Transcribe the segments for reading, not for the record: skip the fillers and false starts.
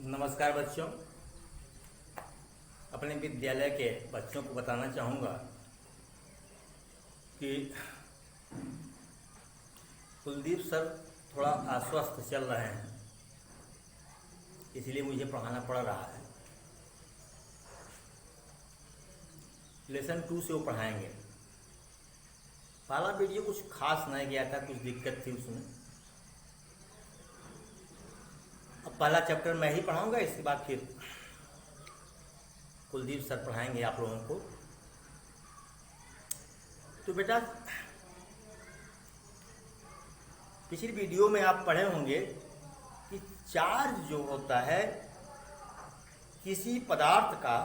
नमस्कार बच्चों। अपने विद्यालय के बच्चों को बताना चाहूँगा कि कुलदीप सर थोड़ा अस्वस्थ चल रहे हैं, इसलिए मुझे पढ़ाना पड़ रहा है। लेसन 2 से वो पढ़ाएंगे। पहला वीडियो कुछ खास नहीं गया था, कुछ दिक्कत थी उसमें। अब पहला चैप्टर मैं ही पढ़ाऊंगा, इसके बाद फिर कुलदीप सर पढ़ाएंगे आप लोगों को। तो बेटा, पिछली वीडियो में आप पढ़े होंगे कि चार्ज जो होता है किसी पदार्थ का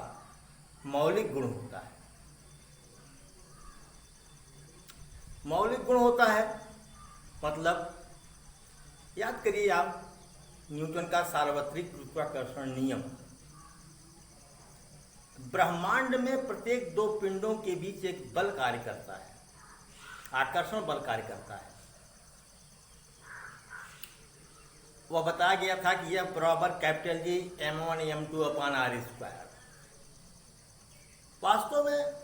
मौलिक गुण होता है। मौलिक गुण होता है मतलब याद करिए आप न्यूटन का सार्वत्रिक गुरुत्वाकर्षण नियम। ब्रह्मांड में प्रत्येक 2 पिंडों के बीच एक बल कार्य करता है, आकर्षण बल कार्य करता है। वह बताया गया था कि यह बराबर capital G m1 m2 upon r²। वास्तव में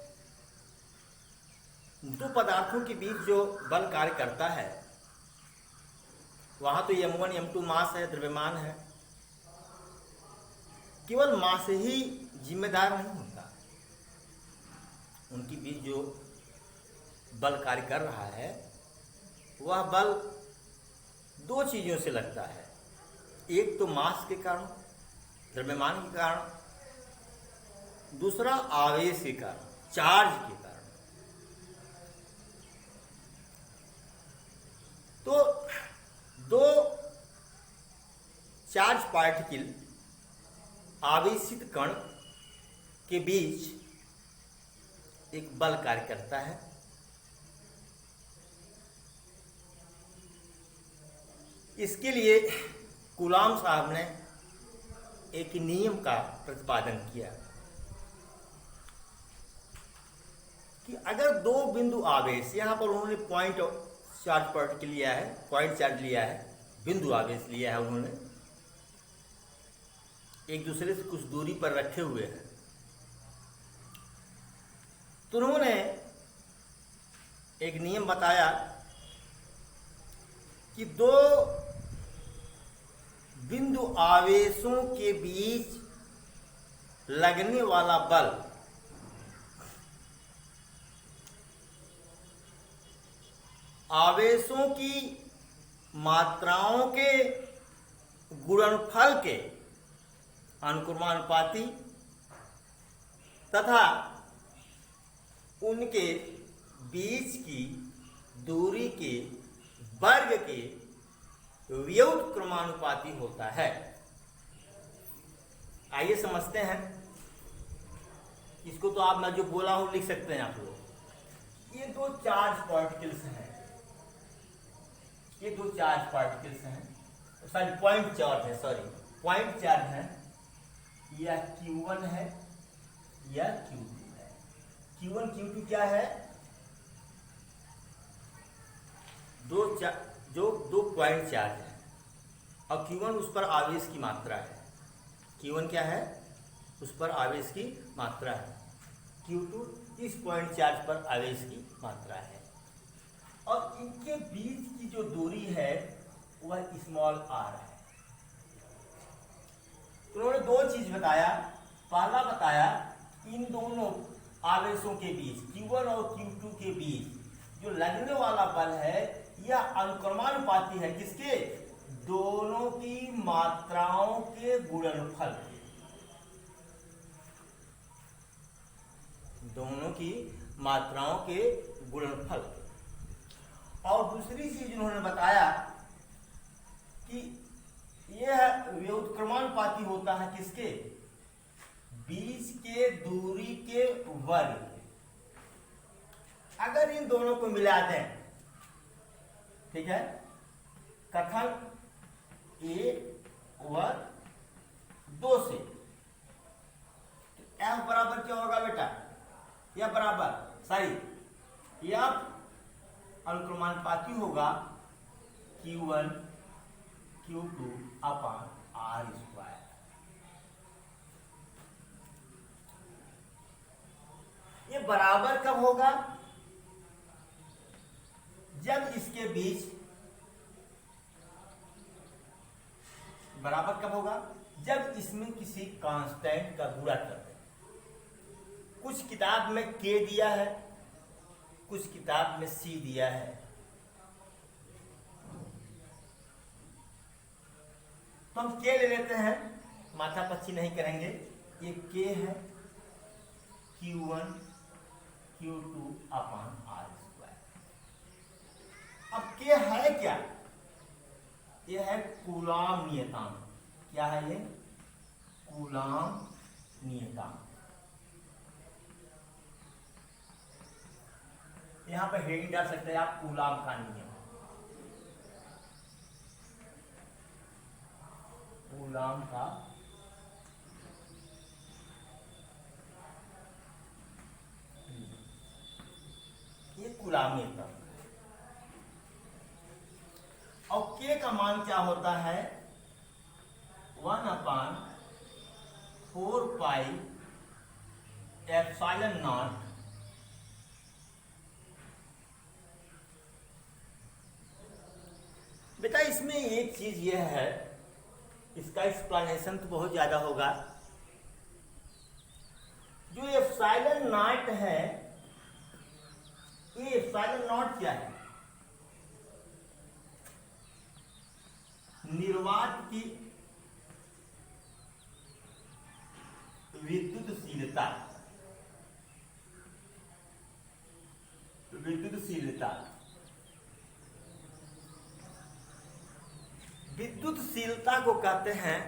2 पदार्थों के बीच जो बल कार्य करता है, वहां तो m1 m2 मास है, द्रव्यमान है। केवल मास ही जिम्मेदार नहीं होता, उनके बीच जो बल कार्य कर रहा है वह बल 2 चीजों से लगता है। एक तो मास के कारण, द्रव्यमान के कारण, दूसरा आवेश के कारण, चार्ज के कारण। तो 2 चार्ज पार्टिकल आवेशित कण के बीच एक बल कार्य करता है। इसके लिए कूलाम साहब ने एक नियम का प्रतिपादन किया कि अगर 2 बिंदु आवेश, यहां पर उन्होंने पॉइंट चार्ज पार्टिकल लिया है, पॉइंट चार्ज लिया है, बिंदु आवेश लिया है, उन्होंने एक दूसरे से कुछ दूरी पर रखे हुए हैं। तो उन्होंने एक नियम बताया कि 2 बिंदु आवेशों के बीच लगने वाला बल आवेशों की मात्राओं के गुणनफल के अनुक्रमानुपाती तथा उनके बीच की दूरी के वर्ग के व्युत्क्रमानुपाती होता है। आइए समझते हैं इसको। तो आप मैं जो बोला हूं लिख सकते हैं आप लोग। ये 2 चार्ज पार्टिकल्स हैं, ये 2 चार्ज पार्टिकल्स हैं, सॉरी पॉइंट चार्ज है, सॉरी पॉइंट चार्ज है। यह Q1 है, यह Q2 है। Q1 Q2 क्या है? 2 पॉइंट चार्ज है और Q1 उस पर आवेश की मात्रा है। Q1 क्या है? उस पर आवेश की मात्रा है। Q2 इस पॉइंट चार्ज पर आवेश की मात्रा है और इनके बीच की जो दूरी है वह स्मॉल r है। उन्होंने 2 चीज बताया। पहला बताया इन दोनों आवेशों के बीच, Q1 और Q2 के बीच जो लगने वाला बल है यह अनुक्रमानुपाती है। किसके? दोनों की मात्राओं के गुणनफल, दोनों की मात्राओं के गुणनफल। और दूसरी चीज उन्होंने बताया कि यह व्युत्क्रमानुपाती होता है किसके? बीच के दूरी के वर्ग। अगर इन दोनों को मिला दें, ठीक है, कथन A वर्ग 2 से, तो F बराबर क्या होगा बेटा? F बराबर, सॉरी, F अनुक्रमानुपाती होगा Q1 Q2 अपॉन R²। ये बराबर कब होगा? जब इसके बीच, बराबर कब होगा? जब इसमें किसी कांस्टेंट का गुणा कर दें। कुछ किताब में के दिया है, कुछ किताब में सी दिया है। तो हम के ले लेते हैं, माथा पच्ची नहीं करेंगे। ये के है Q1 Q2 अपॉन R²। अब के है क्या? ये है कूलाम नियतांक। क्या है ये? कूलाम नियतांक। यहां पर हेडिंग डाल सकते हैं आप, कूलाम का नियम। कूलाम का ये कूलाम नियतांक। और के का मान क्या होता है? 1/4 पाई एप्सिलॉन नॉट बेटा। इसमें एक चीज यह है, इसका एक्सप्लेनेशन तो बहुत ज्यादा होगा। जो एप्सिलॉन नॉट है, ये एप्सिलॉन नॉट क्या है? निर्वात की विद्युतशीलता, विद्युतशीलता, विद्युतशीलता को कहते हैं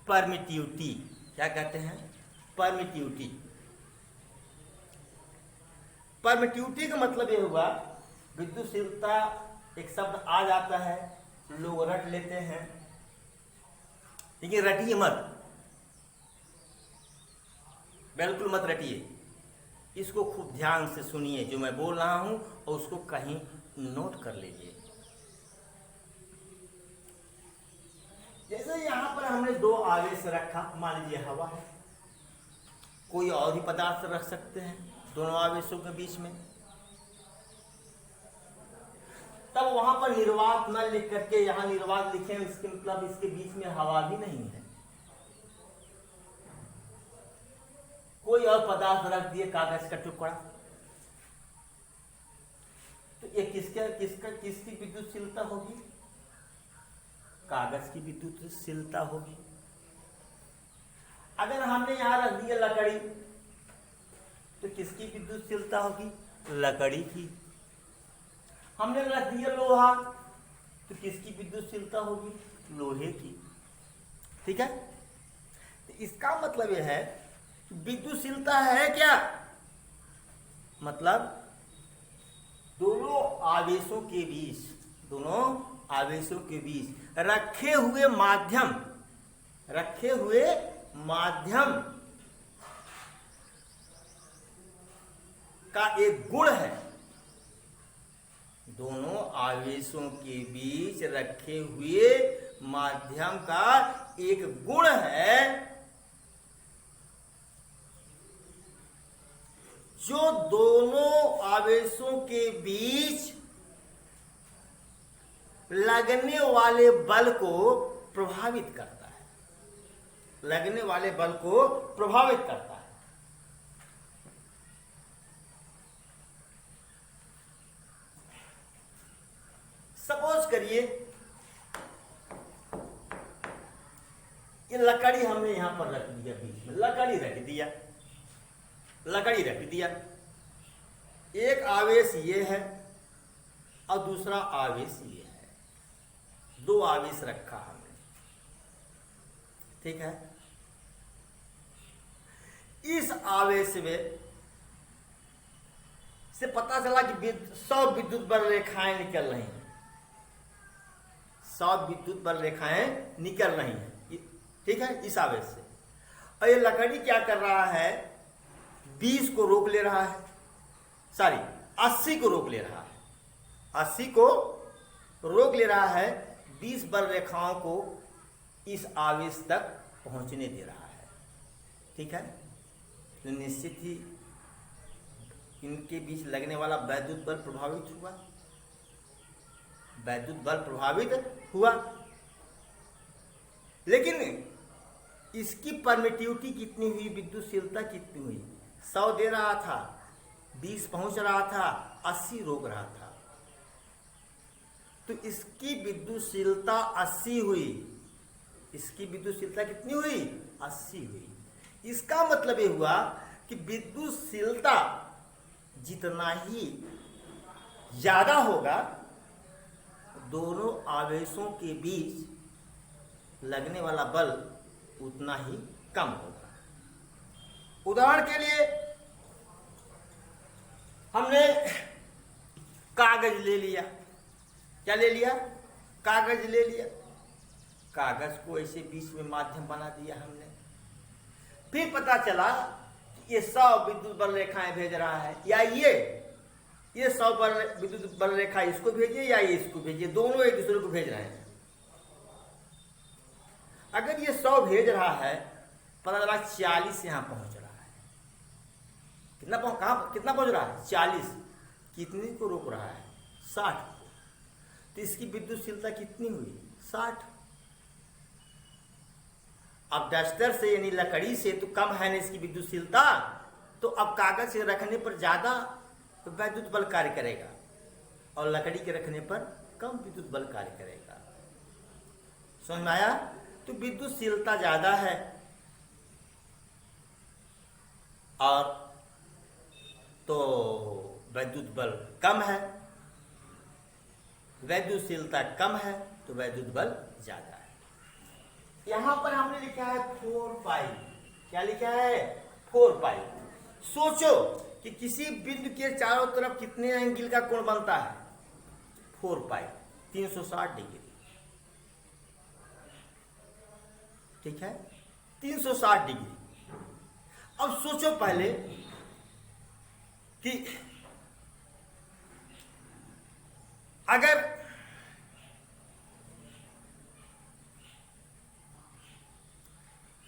परमिटिविटी। क्या कहते हैं? परमिटिविटी। परमिटिविटी का मतलब ये हुआ, विद्युतशीलता एक शब्द आ जाता है, लोग रट लेते हैं, लेकिन रटिए मत, बिल्कुल मत रटिए। इसको खूब ध्यान से सुनिए जो मैं बोल रहा हूं, और उसको कहीं नोट कर लीजिए। जैसे यहां पर हमने दो आवेश रखा, मान लीजिए हवा है, कोई और भी पदार्थ रख सकते हैं दोनों आवेशों के बीच में। तब वहां पर निर्वात न लिख करके यहां निर्वात लिखे, इसके मतलब इसके बीच में हवा भी नहीं है। कोई और पदार्थ रख दिए, कागज का टुकड़ा, तो ये किसकी विद्युतशीलता होगी? कागज की विद्युतशीलता होगी। अगर हमने यहां रख दिया लकड़ी, तो किसकी विद्युतशीलता होगी? लकड़ी की। हमने रख दिया लोहा, तो किसकी विद्युतशीलता होगी? लोहे की। ठीक है, तो इसका मतलब यह है विद्युतशीलता है क्या? मतलब दोनों आवेशों के बीच, दोनों आवेशों के बीच रखे हुए माध्यम, रखे हुए माध्यम का एक गुण है। दोनों आवेशों के बीच रखे हुए माध्यम का एक गुण है, जो दोनों आवेशों के बीच लगने वाले बल को प्रभावित करता है, लगने वाले बल को प्रभावित करता है। सपोज करिए ये लकड़ी हमने यहां पर रख दिया, बीच में लकड़ी रख दिया, लकड़ी रख दिया। एक आवेश ये है और दूसरा आवेश ये है, दो आवेश रखा हमने। ठीक है, इस आवेश में से पता चला कि 100 विद्युत बल रेखाएं निकल रही हैं, 100 विद्युत बल रेखाएं निकल रही हैं। ठीक है, इस आवेश से। और ये लकड़ी क्या कर रहा है? 20 को रोक ले रहा है, सॉरी 80 को रोक ले रहा है, 80 को रोक ले रहा है, 20 बल रेखाओं को इस आवेश तक पहुंचने दे रहा है। ठीक है, तो निश्चित ही इनके बीच लगने वाला वैद्युत बल प्रभावित हुआ, वैद्युत बल प्रभावित हुआ। लेकिन इसकी परमिटिविटी कितनी हुई, विद्युतशीलता कितनी हुई? 100 दे रहा था, 20 पहुंच रहा था, 80 रोक रहा था, तो इसकी विद्युतशीलता 80 हुई। इसकी विद्युतशीलता कितनी हुई? 80 हुई। इसका मतलब ये हुआ कि विद्युतशीलता जितना ही ज्यादा होगा, दोनों आवेशों के बीच लगने वाला बल उतना ही कम होगा। उदाहरण के लिए हमने कागज ले लिया। क्या ले लिया? कागज ले लिया। कागज को ऐसे बीच में माध्यम बना दिया हमने। फिर पता चला कि ये 100 विद्युत बल रेखाएं भेज रहा है, या ये 100 विद्युत बल रेखा इसको भेजिए या ये इसको भेजिए, दोनों एक दूसरे को भेज रहे हैं। अगर ये 100 भेज रहा है, पता चला 40 यहां पहुंच रहा है। कितना पहुंच रहा है? 40। कितने को रोक रहा है? 60 को। तो इसकी विद्युतशीलता कितनी हुई? 60। अब डस्टर से यानी लकड़ी से तो कम है ना इसकी विद्युतशीलता, तो अब कागज से रखने पर ज्यादा विद्युत बल कार्य करेगा और लकड़ी के रखने पर कम विद्युत बल कार्य करेगा। समझ में आया? तो विद्युतशीलता ज्यादा है और तो वैद्युत बल कम है, वैद्युतशीलता कम है तो वैद्युत बल ज्यादा है। यहां पर हमने लिखा है 4 पाई। क्या लिखा है? 4 पाई। सोचो कि किसी बिंदु के चारों तरफ कितने एंगल का कोण बनता है? 4 पाई, 360 डिग्री। ठीक है, 360 डिग्री। अब सोचो पहले कि अगर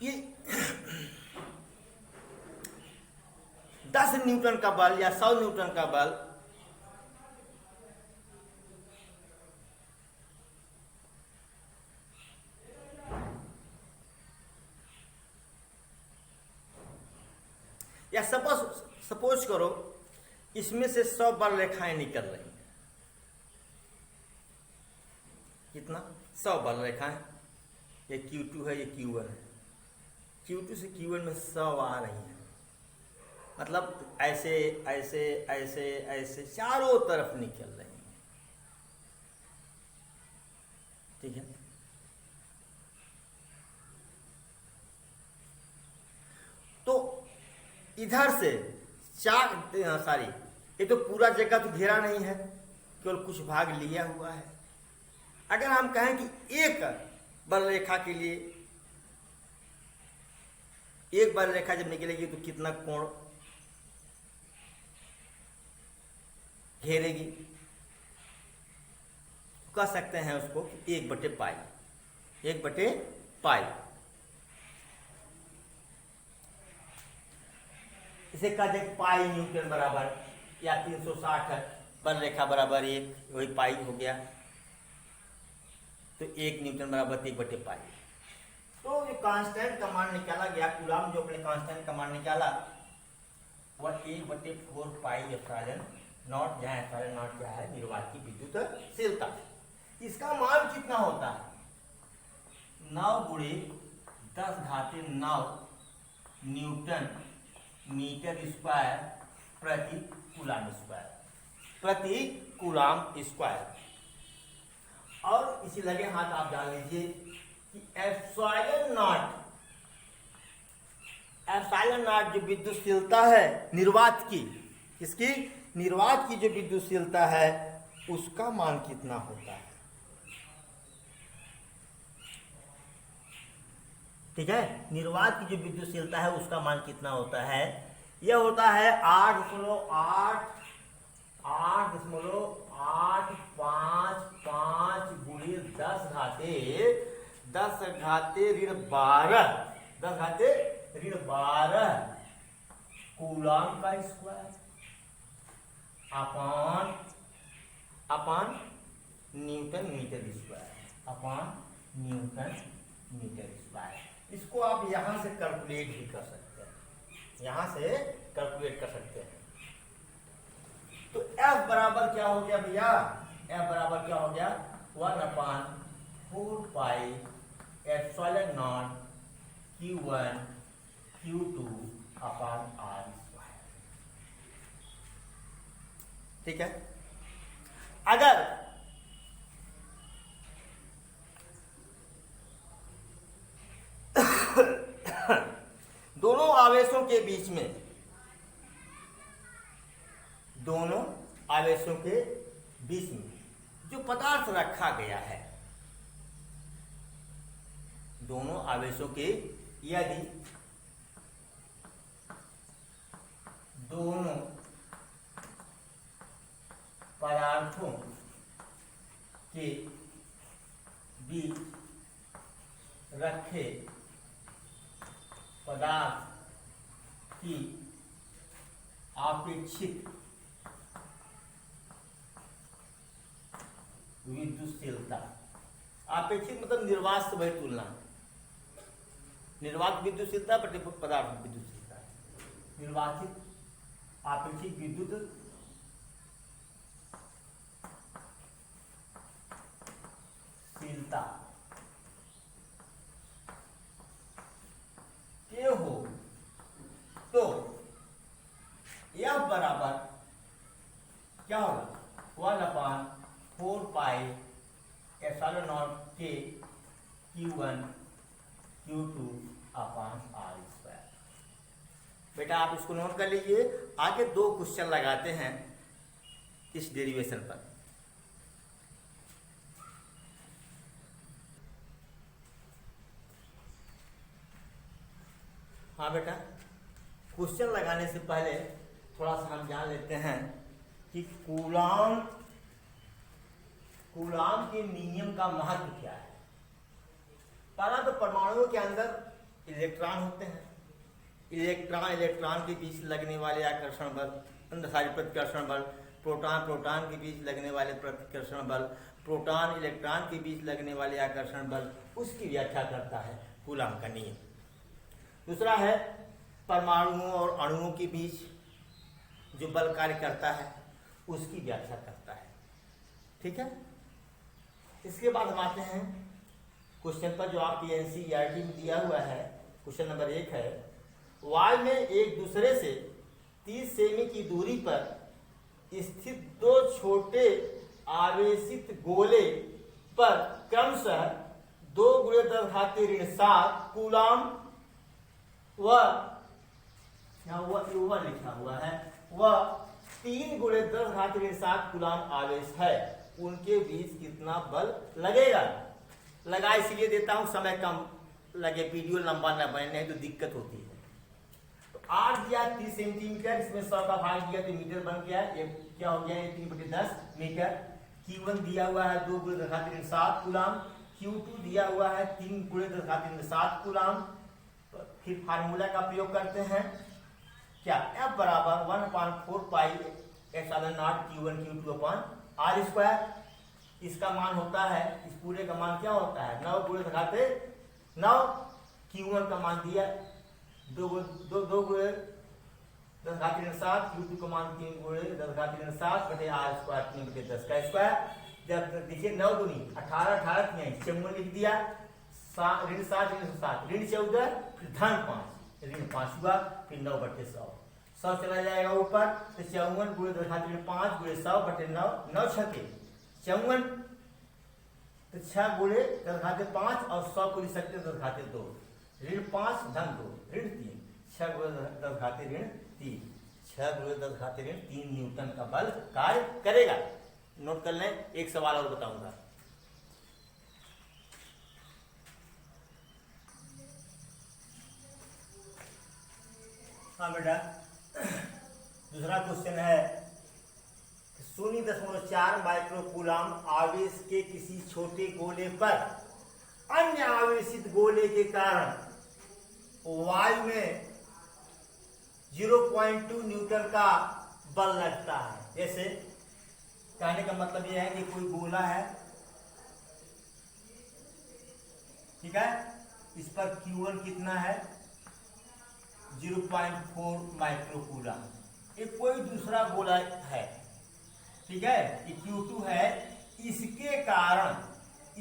ये 10 न्यूटन का बल या 100 न्यूटन का बल या सपोज करो इसमें से 100 बल रेखाएं निकल रही हैं। कितना? 100 बल रेखाएं। ये Q2 है, ये Q1 है। Q2 से Q1 में 100 आ रही हैं। मतलब ऐसे ऐसे ऐसे ऐसे चारों तरफ निकल रही हैं। ठीक है। तो इधर से ये तो पूरा जगह तो घेरा नहीं है, केवल कुछ भाग लिया हुआ है। अगर हम कहें कि एक बल रेखा के लिए एक बल रेखा जब निकलेगी तो कितना कोण घेरेगी? कह सकते हैं उसको 1/पाई। 1/पाई इसे कह दें पाई न्यूटन बराबर, या 360 बल रेखा बराबर 1, वही पाई हो गया। तो 1 न्यूटन बराबर 1/पाई। तो जो कांस्टेंट का मान निकाला गया, कूलाम जो अपने कांस्टेंट का मान निकाला वह 1/4 पाई एप्सिलॉन नॉट, जहां एप्सिलॉन नॉट क्या है? निर्वात की विद्युतशीलता। इसका मान कितना होता है? 9 × 10⁹9 न्यूटन मीटर स्क्वायर प्रति कूलाम स्क्वायर। और इसी लगे हाथ आप जान लीजिए कि एप्सिलॉन नॉट जो विद्युतशीलता है निर्वात की, इसकी निर्वात की जो विद्युतशीलता है उसका मान कितना होता है? ठीक है, निर्वात की जो विद्युतशीलता है उसका मान कितना होता है? यह होता है 8.855 × 10⁻12 कूलाम का square. Upon upon newton meter square, upon newton meter square. इसको आप यहां से कैलकुलेट भी कर सकते हैं, यहां से कैलकुलेट कर सकते हैं। तो F बराबर क्या हो गया भैया, F बराबर क्या हो गया, 1/4 pi epsilon not Q1 Q2 upon R square. ठीक है। अगर दोनों आवेशों के बीच में, दोनों आवेशों के बीच में जो पदार्थ रखा गया है, दोनों आवेशों के, यदि दोनों पदार्थों के बीच रखे पदार्थ की आपेक्षिक विद्युतशीलता, आपेक्षिक मतलब निर्वात से वही तुलना, निर्वात विद्युतशीलता पदार्थ विद्युतशीलता, निर्वाचित आपेक्षिक विद्युत शीलता के हो तो F बराबर क्या होगा, 1/4 पाई एप्सिलॉन नॉट के Q1 Q2 upon R square. बेटा आप इसको नोट कर लीजिए, आगे 2 क्वेश्चन लगाते हैं इस डेरिवेशन पर। हाँ बेटा, क्वेश्चन लगाने से पहले थोड़ा सा हम जान लेते हैं कि कूलाम के नियम का महत्व क्या है। पहला तो परमाणुओं के अंदर इलेक्ट्रॉन होते हैं, इलेक्ट्रॉन के बीच लगने वाले आकर्षण बल, प्रतिकर्षण बल, प्रोटॉन के बीच लगने वाले प्रतिकर्षण बल, प्रोटॉन इलेक्ट्रॉन के बीच लगने वाले आकर्षण बल, उसकी व्याख्या करता है कूलाम का नियम। दूसरा है परमाणुओं और अणुओं के बीच जो बल कार्य करता है उसकी व्याख्या करता है। ठीक है। इसके बाद हम आते हैं क्वेश्चन पर जो आपकी एनसीईआरटी में दिया हुआ है। क्वेश्चन नंबर 1 है, वायु में एक दूसरे से 30 सेमी की दूरी पर स्थित 2 छोटे आवेशित गोले पर क्रमशः 2 × 10⁻⁷ कूलाम वह लिखा हुआ है, वह 3 × 10⁻⁷ कूलाम आवेश है, उनके बीच कितना बल लगेगा। लगा इसलिए देता हूं समय कम लगे, वीडियो लंबा न बने तो दिक्कत होती है। तो R दिया 30 सेंटीमीटर, इसमें 100 का भाग दिया तो मीटर बन गया, ये क्या हो गया, 3/10 मीटर। Q1 दिया हुआ है 2 × 10⁻⁷ कूलाम, Q2 दिया हुआ है 3 × 10⁻⁷ कूलाम। फिर फार्मूला का प्रयोग करते हैं, क्या, F बराबर 1/4 pi epsilon not Q1 Q2 upon R square. इसका मान होता है, इस पूरे का मान क्या होता है, 9 × 10⁹। Q1 का मान दिया 2 × 10⁻⁷, Q2 का मान 3 × 10⁻⁷ बटे R स्क्वायर 3/10 का स्क्वायर। जब देखिए 9 दूनी 18, 18 54 लिख दिया, ऋण 7 ऋण 7 ऋण 14 फिर धन 5 ऋण 5 हुआ, फिर 9/100 100 चला जाएगा ऊपर, तो 54 × 10⁻5 × 100 बटे 9, 9 छके 54, तो 6 × 10⁻5 और 100 को लिख सकते 10⁻2, ऋण 5 धन 2 ऋण 3, 6 × 10⁻3 6 × 10⁻3 न्यूटन का बल कार्य करेगा। नोट कर लें, एक सवाल और बताऊंगा। हाँ बेटा, दूसरा क्वेश्चन है, 0.4 माइक्रोकूलाम आवेश के किसी छोटे गोले पर अन्य आवेशित गोले के कारण वायु में 0.2 न्यूटन का बल लगता है। जैसे कहने का मतलब यह है कि कोई गोला है, ठीक है, इस पर Q1 कितना है 0.4 माइक्रोकूलम। ये कोई दूसरा गोला है, ठीक है, ये Q2 है, इसके कारण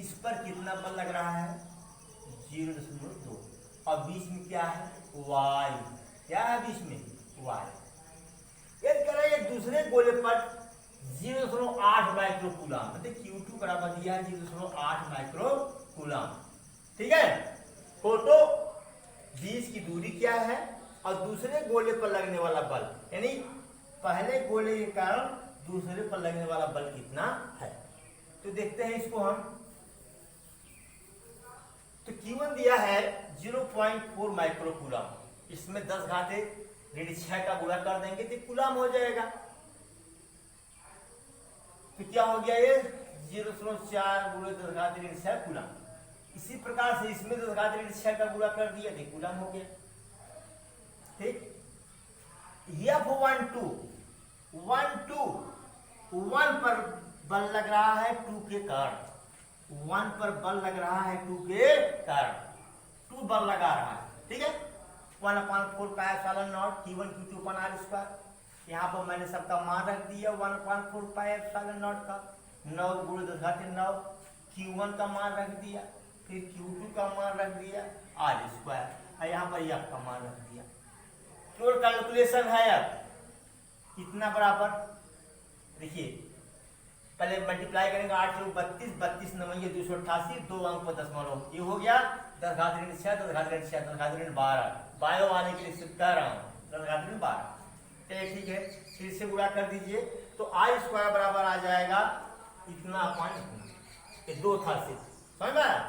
इस पर कितना बल लग रहा है 0.2, और बीच में क्या है Y, क्या है बीच में Y। यदि कह रहा है एक दूसरे गोले पर 0.8 माइक्रोकूलम, मतलब Q2 बराबर दिया है 0.8 माइक्रोकूलम, ठीक है। फोटो बीच की दूरी क्या है और दूसरे गोले पर लगने वाला बल, यानी पहले गोले के कारण दूसरे पर लगने वाला बल कितना है। तो देखते हैं इसको हम। तो Q1 दिया है 0.4 माइक्रोकूलम, इसमें 10 घाते ऋण 6 का गुणा कर देंगे तो कूलम हो जाएगा। तो क्या हो गया ये 0.4 गुणे 10 घाते ऋण 6 कूलम। इसी प्रकार से इसमें 10 घाते ऋण 6 का गुणा कर दिया तो कूलम हो गया, ठीक। F1 पर बल लग रहा है 2 के कारण, 1 पर बल लग रहा है 2 के कारण, 2 बल लगा रहा है, ठीक है। 1/4 pi epsilon not Q1 Q2 upon R square. यहाँ पर मैंने सबका मान रख दिया 1/4 पाई एप्सिलॉन नॉट का, 9 गुणे 10 घाते 9, Q1 का मान रख दिया, फिर Q2 का मान रख दिया R स्क्वायर, और यहाँ पर F का मान रख दिया। तो कैलकुलेशन है अब कितना बराबर, देखिए पहले मल्टीप्लाई करेंगे 8 से 32, 32 नवैये 288, 2 अंक पर दशमलव, ये हो गया 10 घात ऋण 6, 10 घात ऋण 6, 10 घात ऋण 12, बायो वाले के लिए सिर्फ कह रहा हूँ 10 घात ऋण 12, ठीक है। फिर से गुणा कर दीजिए तो R स्क्वायर बराबर आ जाएगा इतना अपन, ये 2 था सिर्फ, समझ में आया,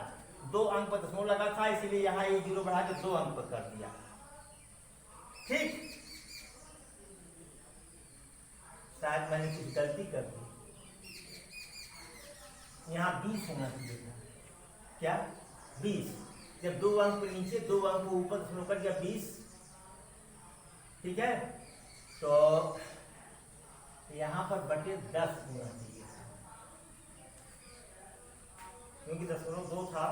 2 अंक पर दशमलव लगा था, इसीलिए यहाँ ये 0 बढ़ा के 2 अंक पर कर दिया, ठीक। शायद मैंने कुछ गलती कर दी, यहाँ 20 होना चाहिए था, क्या 20, जब 2 अंक पे नीचे 2 अंक को ऊपर दशमलव कर दिया 20, ठीक है। तो यहाँ पर बटे 10 होना चाहिए था, क्योंकि 0.2 था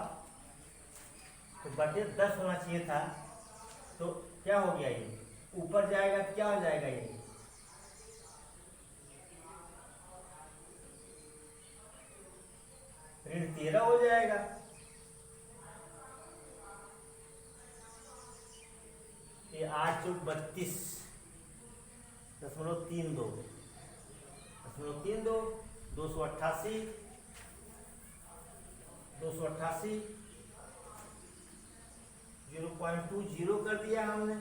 तो बटे 10 होना चाहिए था। तो क्या हो गया, ये ऊपर जाएगा तो क्या हो जाएगा, ये ऋण 13 हो जाएगा। ये 8 × 32 .32 288 0.20 कर दिया हमने,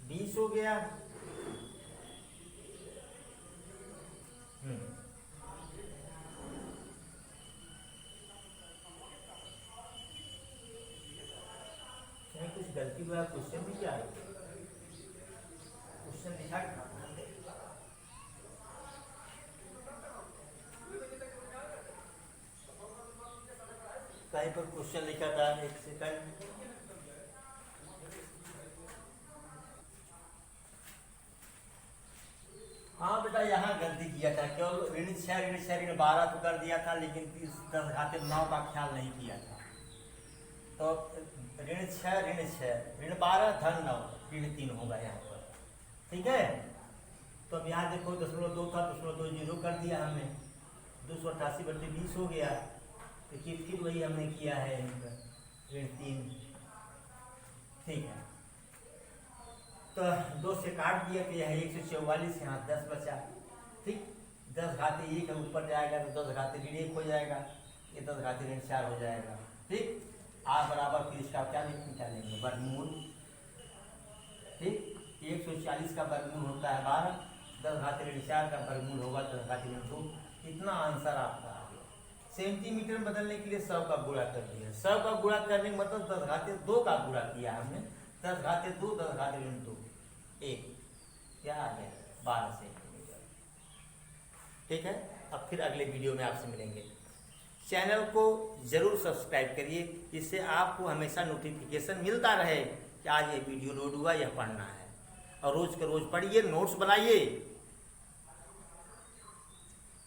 20 हो गया। कुछ गलती हुआ, क्वेश्चन भी क्या है, क्वेश्चन लिखा कहीं पर क्वेश्चन लिखा था, एक सेकंड, हाँ बेटा यहाँ गलती किया था, केवल ऋण 6 ऋण 12 तो कर दिया था, लेकिन 10 घाते 9 का ख्याल नहीं किया था। तो ऋण 6 ऋण 12 धन 9 ऋण 3 होगा यहाँ पर, ठीक है। तो अब यहाँ देखो 0.2 था, 0.20 कर दिया हमने, 288 बटे 20 हो गया। तो फिर वही हमने किया है यहाँ पर ऋण 3, ठीक है। तो 2 से काट दिया तो यह 144, यहाँ 10 बचा, ठीक। 10 घाते 1 है, ऊपर जाएगा तो 10 घाते ऋण 1 हो जाएगा, ये 10 घाते ऋण 4 हो जाएगा, ठीक। R बराबर फिर इसका क्या निकालेंगे, वर्गमूल, ठीक। 140 का वर्गमूल होता है 12, 10 घाते ऋण 4 का वर्गमूल होगा 10 घाते ऋण 2, इतना आंसर आपका आ गया। सेंटीमीटर में बदलने के लिए 100 का गुणा कर दिया, 100 का गुणा करने का मतलब 10 घाते 2 का गुणा किया हमने, 10 घाते 2, 10 घाते ऋण 2, 1, क्या आ गया 12 सेंटीमीटर, ठीक है। अब फिर अगले वीडियो में आपसे मिलेंगे। चैनल को जरूर सब्सक्राइब करिए, इससे आपको हमेशा नोटिफिकेशन मिलता रहे कि आज ये वीडियो लोड हुआ, यह पढ़ना है, और रोज के रोज पढ़िए, नोट्स बनाइए,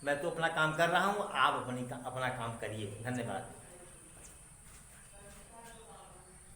मैं तो अपना काम कर रहा हूँ, आप अपना काम करिए। धन्यवाद।